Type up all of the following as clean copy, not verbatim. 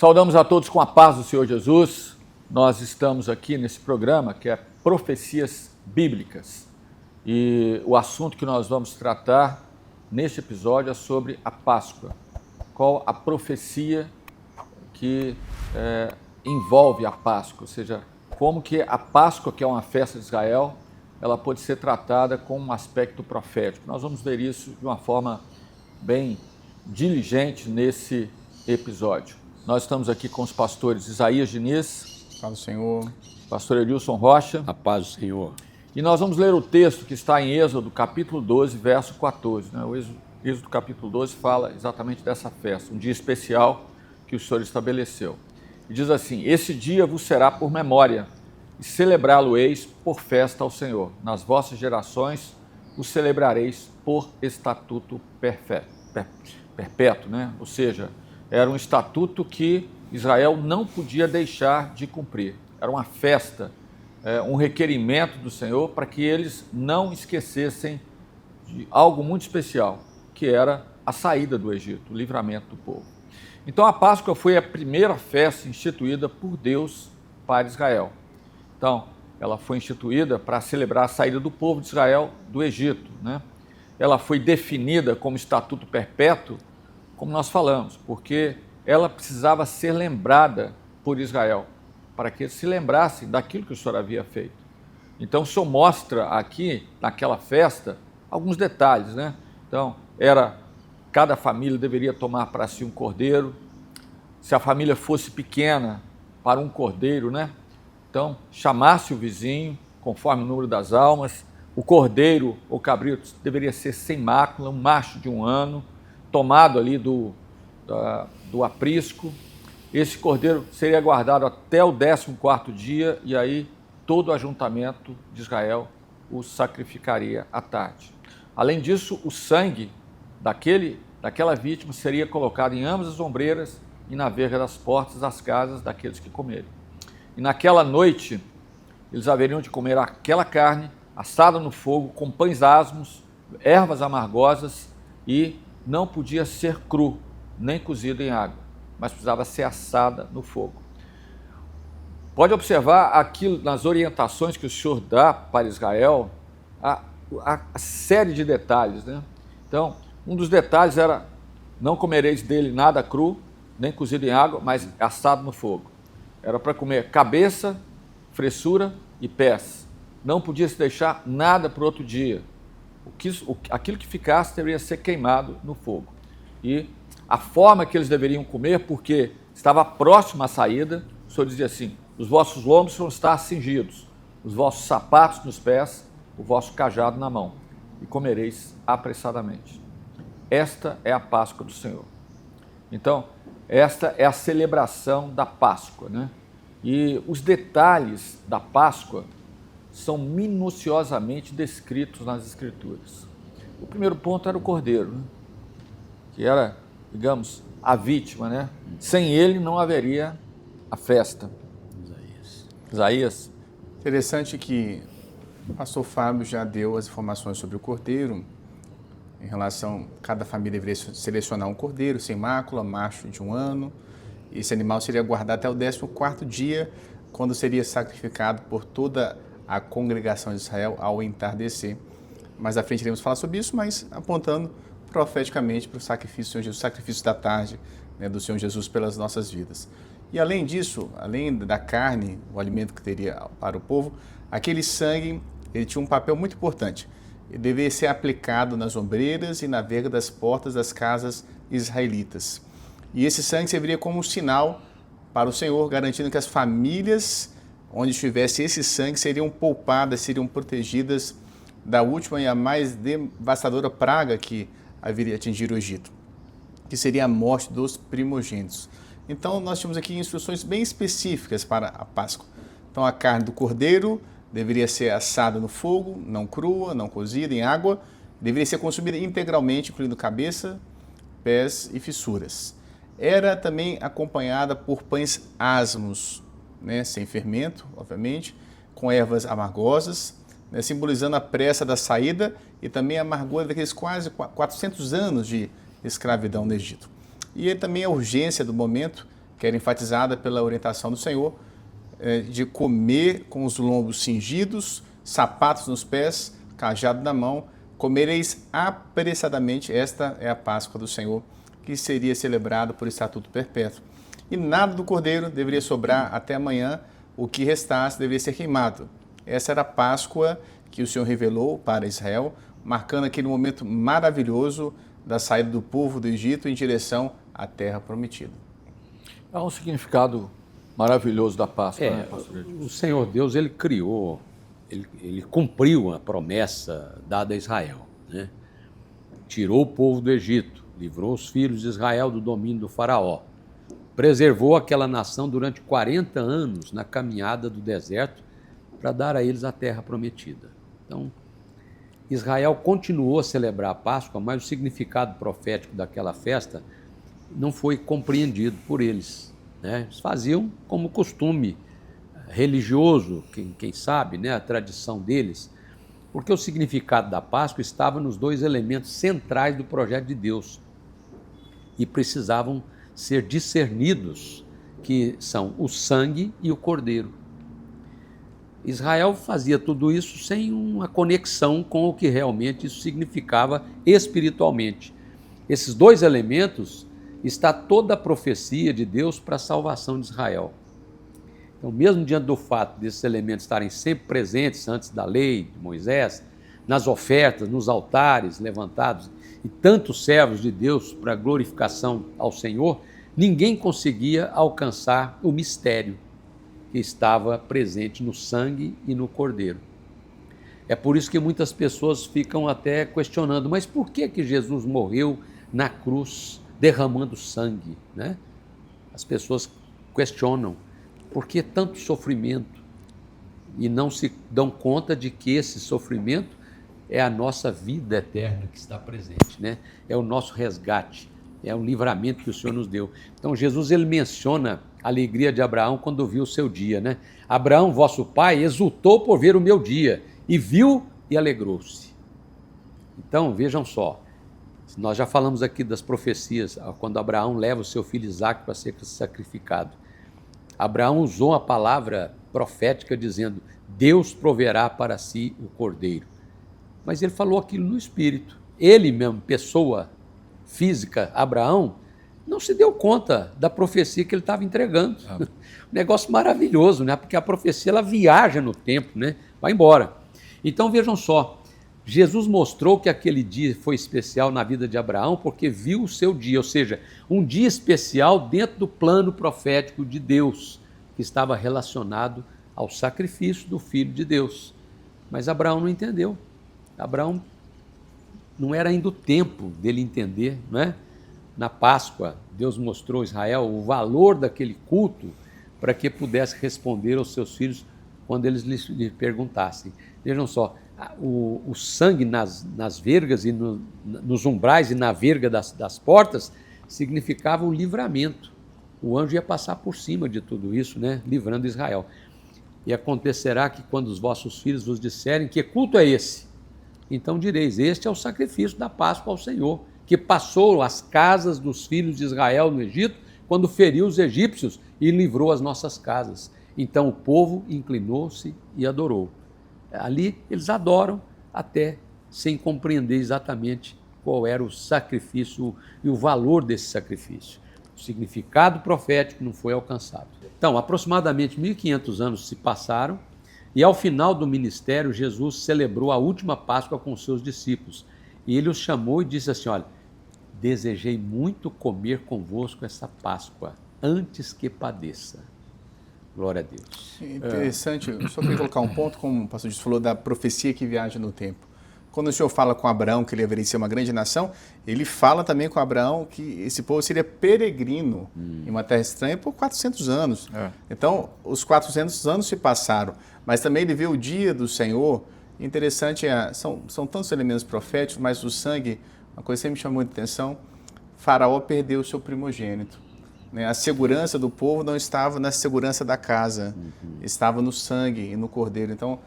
Saudamos a todos com a paz do Senhor Jesus. Nós estamos aqui nesse programa que é Profecias Bíblicas. E o assunto que nós vamos tratar neste episódio é sobre a Páscoa. Qual a profecia que envolve a Páscoa, ou seja, como que a Páscoa, que é uma festa de Israel, ela pode ser tratada com um aspecto profético. Nós vamos ver isso de uma forma bem diligente nesse episódio. Nós estamos aqui com os pastores Isaías Diniz, paz do Senhor, pastor Edilson Rocha, a paz do Senhor. E nós vamos ler o texto que está em Êxodo, capítulo 12, verso 14. O Êxodo, capítulo 12, fala exatamente dessa festa, um dia especial que o Senhor estabeleceu. E diz assim: esse dia vos será por memória, e celebrá-lo-eis por festa ao Senhor. Nas vossas gerações o celebrareis por estatuto perpétuo, Ou seja, era um estatuto que Israel não podia deixar de cumprir. Era uma festa, um requerimento do Senhor para que eles não esquecessem de algo muito especial, que era a saída do Egito, o livramento do povo. Então a Páscoa foi a primeira festa instituída por Deus para Israel. Então, ela foi instituída para celebrar a saída do povo de Israel do Egito, Ela foi definida como estatuto perpétuo, como nós falamos, porque ela precisava ser lembrada por Israel, para que eles se lembrassem daquilo que o Senhor havia feito. Então, o Senhor mostra aqui, naquela festa, alguns detalhes, Então, cada família deveria tomar para si um cordeiro. Se a família fosse pequena, para um cordeiro, Então, chamasse o vizinho, conforme o número das almas. O cordeiro ou cabrito deveria ser sem mácula, um macho de 1 ano, tomado ali do aprisco. Esse cordeiro seria guardado até o 14º dia, e aí todo o ajuntamento de Israel o sacrificaria à tarde. Além disso, o sangue daquela vítima seria colocado em ambas as ombreiras e na verga das portas das casas daqueles que comerem. E naquela noite, eles haveriam de comer aquela carne assada no fogo, com pães asmos, ervas amargosas, e não podia ser cru, nem cozida em água, mas precisava ser assada no fogo. Pode observar aqui nas orientações que o Senhor dá para Israel, a série de detalhes, Então, um dos detalhes era: não comereis dele nada cru, nem cozido em água, mas assado no fogo. Era para comer cabeça, fressura e pés. Não podia se deixar nada para o outro dia. Aquilo que ficasse deveria ser queimado no fogo. E a forma que eles deveriam comer, porque estava próximo à saída, o Senhor dizia assim: os vossos lombos vão estar cingidos, os vossos sapatos nos pés, o vosso cajado na mão, e comereis apressadamente. Esta é a Páscoa do Senhor. Então, esta é a celebração da Páscoa, E os detalhes da Páscoa são minuciosamente descritos nas Escrituras. O primeiro ponto era o cordeiro, que era, digamos, a vítima, Sem ele não haveria a festa. Isaías. Interessante que o pastor Fábio já deu as informações sobre o cordeiro, em relação a cada família deveria selecionar um cordeiro sem mácula, macho de 1 ano. Esse animal seria guardado até o 14º dia, quando seria sacrificado por toda a congregação de Israel ao entardecer. Mais à frente iremos falar sobre isso, mas apontando profeticamente para o sacrifício do Senhor Jesus, o sacrifício da tarde, do Senhor Jesus pelas nossas vidas. E além disso, além da carne, o alimento que teria para o povo, aquele sangue, ele tinha um papel muito importante. Ele deveria ser aplicado nas ombreiras e na verga das portas das casas israelitas. E esse sangue serviria como um sinal para o Senhor, garantindo que as famílias onde estivesse esse sangue seriam poupadas, seriam protegidas da última e a mais devastadora praga que haveria atingido o Egito, que seria a morte dos primogênitos. Então, nós temos aqui instruções bem específicas para a Páscoa. Então, a carne do cordeiro deveria ser assada no fogo, não crua, não cozida em água, deveria ser consumida integralmente, incluindo cabeça, pés e fissuras. Era também acompanhada por pães asmos, sem fermento, obviamente, com ervas amargosas, simbolizando a pressa da saída e também a amargura daqueles quase 400 anos de escravidão no Egito. E também a urgência do momento, que era enfatizada pela orientação do Senhor, de comer com os lombos cingidos, sapatos nos pés, cajado na mão, comereis apressadamente. Esta é a Páscoa do Senhor, que seria celebrada por estatuto perpétuo. E nada do cordeiro deveria sobrar até amanhã, o que restasse deveria ser queimado. Essa era a Páscoa que o Senhor revelou para Israel, marcando aquele momento maravilhoso da saída do povo do Egito em direção à terra prometida. Há um significado maravilhoso da Páscoa, né, pastor Edilson? O Senhor Deus, ele criou, ele cumpriu a promessa dada a Israel, né? Tirou o povo do Egito, livrou os filhos de Israel do domínio do faraó, preservou aquela nação durante 40 anos na caminhada do deserto para dar a eles a terra prometida. Então, Israel continuou a celebrar a Páscoa, mas o significado profético daquela festa não foi compreendido por eles, né? Eles faziam como costume religioso, quem sabe, né, a tradição deles, porque o significado da Páscoa estava nos dois elementos centrais do projeto de Deus e precisavam ser discernidos, que são o sangue e o cordeiro. Israel fazia tudo isso sem uma conexão com o que realmente isso significava espiritualmente. Esses dois elementos está toda a profecia de Deus para a salvação de Israel. Então, mesmo diante do fato desses elementos estarem sempre presentes antes da lei de Moisés, nas ofertas, nos altares levantados, e tantos servos de Deus para glorificação ao Senhor, ninguém conseguia alcançar o mistério que estava presente no sangue e no cordeiro. É por isso que muitas pessoas ficam até questionando, mas por que Jesus morreu na cruz derramando sangue, né? As pessoas questionam, por que tanto sofrimento? E não se dão conta de que esse sofrimento é a nossa vida eterna que está presente, né? É o nosso resgate, é o livramento que o Senhor nos deu. Então Jesus, ele menciona a alegria de Abraão quando viu o seu dia, né? Abraão, vosso pai, exultou por ver o meu dia, e viu e alegrou-se. Então, vejam só, nós já falamos aqui das profecias, quando Abraão leva o seu filho Isaque para ser sacrificado. Abraão usou a palavra profética dizendo, Deus proverá para si o cordeiro. Mas ele falou aquilo no espírito. Ele mesmo, pessoa física, Abraão, não se deu conta da profecia que ele estava entregando. Um negócio maravilhoso, né? Porque a profecia, ela viaja no tempo, né? Vai embora. Então vejam só, Jesus mostrou que aquele dia foi especial na vida de Abraão porque viu o seu dia, ou seja, um dia especial dentro do plano profético de Deus, que estava relacionado ao sacrifício do Filho de Deus. Mas Abraão não entendeu. Abraão não era ainda o tempo dele entender, não é? Na Páscoa, Deus mostrou a Israel o valor daquele culto para que pudesse responder aos seus filhos quando eles lhe perguntassem. Vejam só, o sangue nas vergas e nos umbrais e na verga das portas significava o livramento. O anjo ia passar por cima de tudo isso, né? Livrando Israel. E acontecerá que quando os vossos filhos vos disserem que culto é esse, então direis, este é o sacrifício da Páscoa ao Senhor, que passou as casas dos filhos de Israel no Egito, quando feriu os egípcios e livrou as nossas casas. Então o povo inclinou-se e adorou. Ali eles adoram até sem compreender exatamente qual era o sacrifício e o valor desse sacrifício. O significado profético não foi alcançado. Então, aproximadamente 1.500 anos se passaram e ao final do ministério, Jesus celebrou a última Páscoa com os seus discípulos. E ele os chamou e disse assim, olha, desejei muito comer convosco essa Páscoa, antes que padeça. Glória a Deus. Interessante, eu só queria colocar um ponto, como o pastor Edilson falou, da profecia que viaja no tempo. Quando o Senhor fala com Abraão que ele haveria de ser uma grande nação, ele fala também com Abraão que esse povo seria peregrino em uma terra estranha por 400 anos. Então, os 400 anos se passaram, mas também ele viu o dia do Senhor. Interessante, são tantos elementos proféticos, mas o sangue, uma coisa que sempre me chamou muita atenção, Faraó perdeu o seu primogênito. A segurança do povo não estava na segurança da casa, estava no sangue e no cordeiro. Então,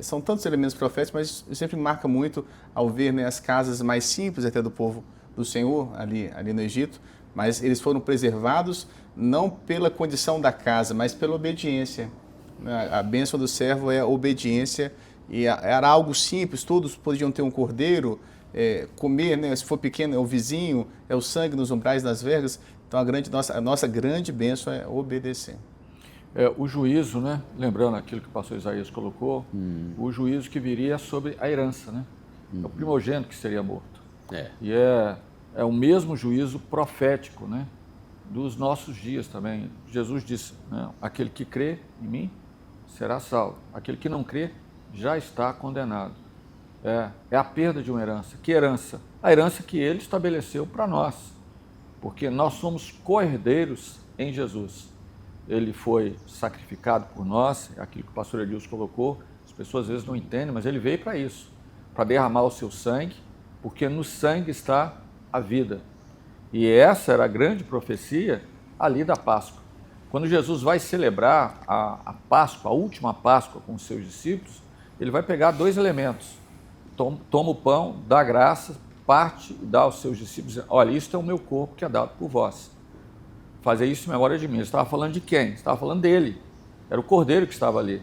são tantos elementos proféticos, mas sempre marca muito ao ver, né, as casas mais simples até do povo do Senhor, ali no Egito, mas eles foram preservados não pela condição da casa, mas pela obediência. A bênção do servo é a obediência, e era algo simples, todos podiam ter um cordeiro, comer, né? Se for pequeno é o vizinho, é o sangue nos umbrais das vergas. Então a nossa grande bênção é obedecer. O juízo, né? Lembrando aquilo que o pastor Isaías colocou, o juízo que viria sobre a herança, né? É o primogênito que seria morto. E é o mesmo juízo profético, né? Dos nossos dias também. Jesus disse, né? Aquele que crê em mim será salvo. Aquele que não crê já está condenado. É a perda de uma herança. Que herança? A herança que ele estabeleceu para nós. Porque nós somos co-herdeiros em Jesus. Ele foi sacrificado por nós, aquilo que o pastor Edilson colocou. As pessoas às vezes não entendem, mas ele veio para isso. Para derramar o seu sangue, porque no sangue está a vida. E essa era a grande profecia ali da Páscoa. Quando Jesus vai celebrar a Páscoa, a última Páscoa com os seus discípulos, ele vai pegar 2 elementos. Toma o pão, dá graça, parte e dá aos seus discípulos, olha, isto é o meu corpo que é dado por vós. Fazer isso em memória de mim. Ele estava falando de quem? Ele estava falando dele. Era o cordeiro que estava ali.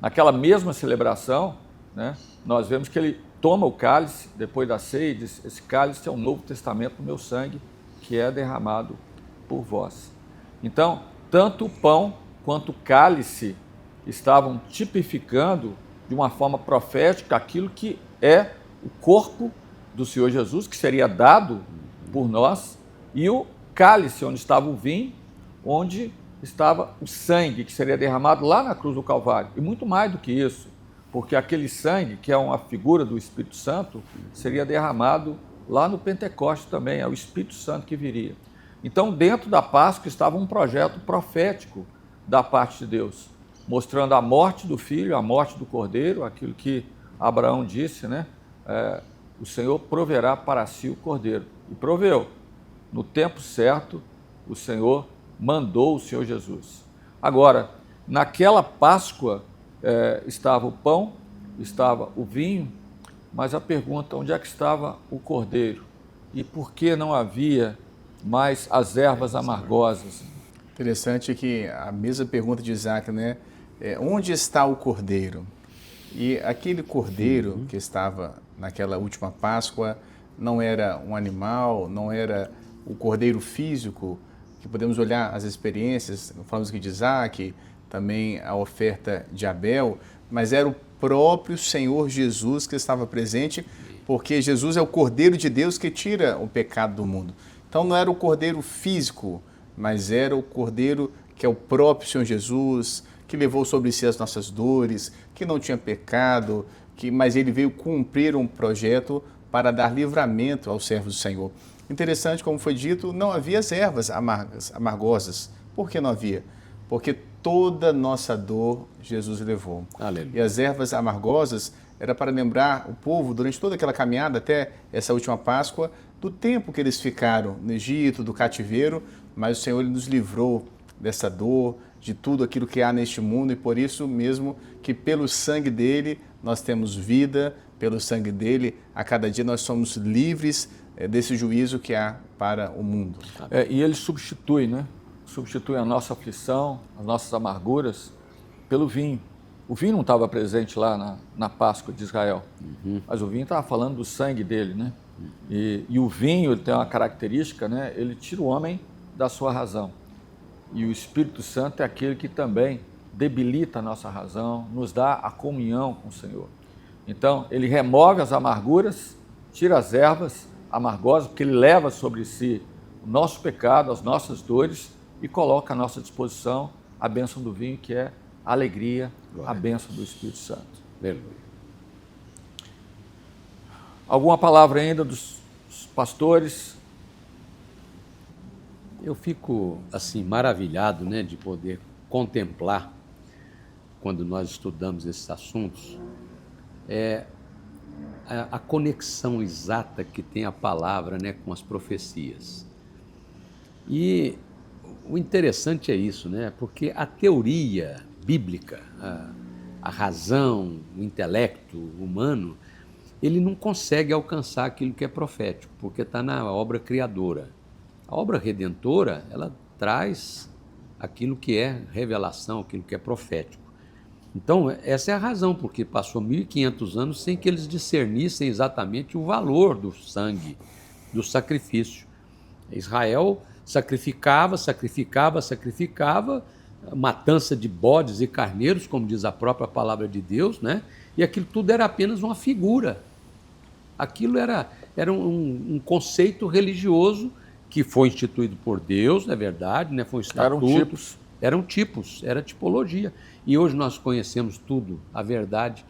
Naquela mesma celebração, né, nós vemos que ele toma o cálice, depois da ceia, e diz, esse cálice é o Novo Testamento do meu sangue, que é derramado por vós. Então, tanto o pão quanto o cálice estavam tipificando de uma forma profética aquilo que é o corpo do Senhor Jesus, que seria dado por nós, e o cálice onde estava o vinho, onde estava o sangue, que seria derramado lá na cruz do Calvário. E muito mais do que isso, porque aquele sangue, que é uma figura do Espírito Santo, seria derramado lá no Pentecostes também, é o Espírito Santo que viria. Então, dentro da Páscoa estava um projeto profético da parte de Deus, mostrando a morte do filho, a morte do cordeiro, aquilo que Abraão disse, né? O Senhor proverá para si o cordeiro. E proveu. No tempo certo, o Senhor mandou o Senhor Jesus. Agora, naquela Páscoa, estava o pão, estava o vinho, mas a pergunta, onde é que estava o cordeiro? E por que não havia mais as ervas amargosas? Interessante que a mesma pergunta de Isaac, né? Onde está o cordeiro? E aquele cordeiro que estava naquela última Páscoa não era um animal, não era o cordeiro físico, que podemos olhar as experiências, falamos aqui de Isaac, também a oferta de Abel, mas era o próprio Senhor Jesus que estava presente, porque Jesus é o Cordeiro de Deus que tira o pecado do mundo. Então não era o cordeiro físico, mas era o cordeiro que é o próprio Senhor Jesus, que levou sobre si as nossas dores, que não tinha pecado, mas ele veio cumprir um projeto para dar livramento aos servos do Senhor. Interessante, como foi dito, não havia as ervas amargosas. Por que não havia? Porque toda nossa dor Jesus levou. Aleluia. E as ervas amargosas era para lembrar o povo, durante toda aquela caminhada até essa última Páscoa, do tempo que eles ficaram no Egito, do cativeiro, mas o Senhor ele nos livrou dessa dor, de tudo aquilo que há neste mundo, e por isso mesmo que pelo sangue dele nós temos vida, pelo sangue dele a cada dia nós somos livres desse juízo que há para o mundo. E ele substitui, né? Substitui a nossa aflição, as nossas amarguras, pelo vinho. O vinho não estava presente lá na Páscoa de Israel, mas o vinho estava falando do sangue dele, né? E o vinho ele tem uma característica, né? Ele tira o homem da sua razão. E o Espírito Santo é aquele que também debilita a nossa razão, nos dá a comunhão com o Senhor. Então, ele remove as amarguras, tira as ervas amargosas, porque ele leva sobre si o nosso pecado, as nossas dores, e coloca à nossa disposição a bênção do vinho, que é a alegria, a bênção do Espírito Santo. Aleluia. Alguma palavra ainda dos pastores? Eu fico assim maravilhado, né, de poder contemplar, quando nós estudamos esses assuntos, a conexão exata que tem a palavra, né, com as profecias. E o interessante é isso, né, porque a teoria bíblica, a razão, o intelecto humano, ele não consegue alcançar aquilo que é profético, porque está na obra criadora. A obra redentora, ela traz aquilo que é revelação, aquilo que é profético. Então, essa é a razão porque passou 1.500 anos sem que eles discernissem exatamente o valor do sangue, do sacrifício. Israel sacrificava, matança de bodes e carneiros, como diz a própria palavra de Deus, né? E aquilo tudo era apenas uma figura. Aquilo era um conceito religioso que foi instituído por Deus, não é verdade, né? Foi um estatuto. Eram tipos, era tipologia. E hoje nós conhecemos tudo, a verdade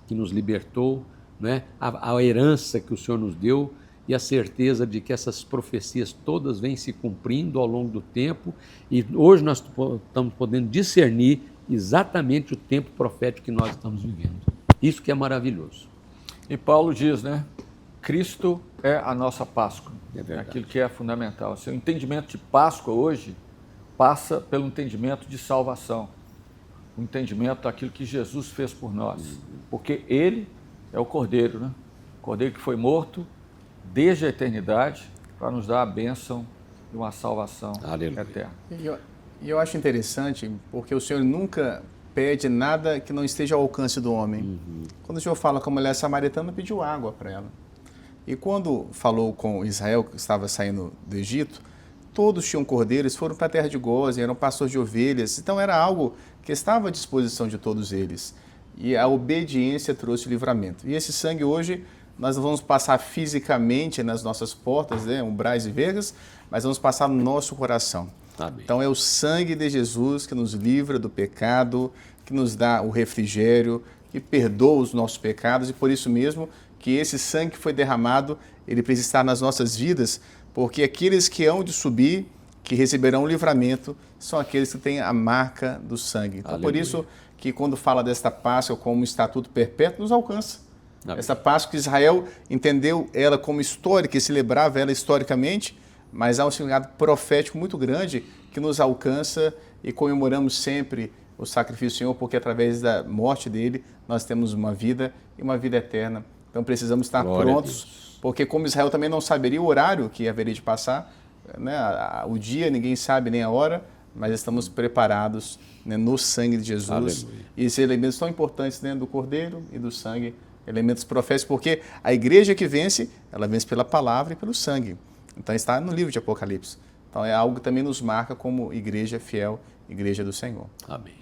que nos libertou, né? A herança que o Senhor nos deu e a certeza de que essas profecias todas vêm se cumprindo ao longo do tempo. E hoje nós estamos podendo discernir exatamente o tempo profético que nós estamos vivendo. Isso que é maravilhoso. E Paulo diz, né? Cristo é a nossa Páscoa. É aquilo que é fundamental. O entendimento de Páscoa hoje passa pelo entendimento de salvação, o entendimento daquilo que Jesus fez por nós, porque Ele é o Cordeiro, né? O Cordeiro que foi morto desde a eternidade para nos dar a bênção de uma salvação eterna. E eu acho interessante, porque o Senhor nunca pede nada que não esteja ao alcance do homem. Quando o Senhor fala com a mulher samaritana, pediu água para ela. E quando falou com Israel, que estava saindo do Egito, todos tinham cordeiros, foram para a terra de Gósen, eram pastores de ovelhas, então era algo que estava à disposição de todos eles. E a obediência trouxe o livramento. E esse sangue hoje, nós não vamos passar fisicamente nas nossas portas, né, umbrais e vergas, mas vamos passar no nosso coração. Amém. Então é o sangue de Jesus que nos livra do pecado, que nos dá o refrigério, que perdoa os nossos pecados, e por isso mesmo que esse sangue que foi derramado, ele precisa estar nas nossas vidas, porque aqueles que hão de subir, que receberão o livramento, são aqueles que têm a marca do sangue. Então, por isso que quando fala desta Páscoa como um estatuto perpétuo, nos alcança. Amém. Essa Páscoa que Israel entendeu ela como histórica e celebrava ela historicamente, mas há um significado profético muito grande que nos alcança e comemoramos sempre o sacrifício do Senhor, porque através da morte dele nós temos uma vida e uma vida eterna. Então precisamos estar prontos, porque como Israel também não saberia o horário que haveria de passar, né? O dia ninguém sabe nem a hora, mas estamos preparados, né, no sangue de Jesus. Aleluia. E esses elementos tão importantes dentro do Cordeiro e do sangue, elementos proféticos, porque a igreja que vence, ela vence pela palavra e pelo sangue. Então está no livro de Apocalipse. Então é algo que também nos marca como igreja fiel, igreja do Senhor. Amém.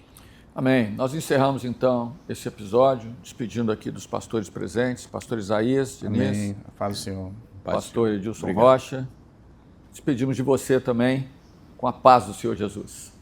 Amém. Nós encerramos então esse episódio, despedindo aqui dos pastores presentes, pastor Isaías, Diniz, Amém. Fala o Senhor. pastor Edilson Rocha. Despedimos de você também com a paz do Senhor Jesus.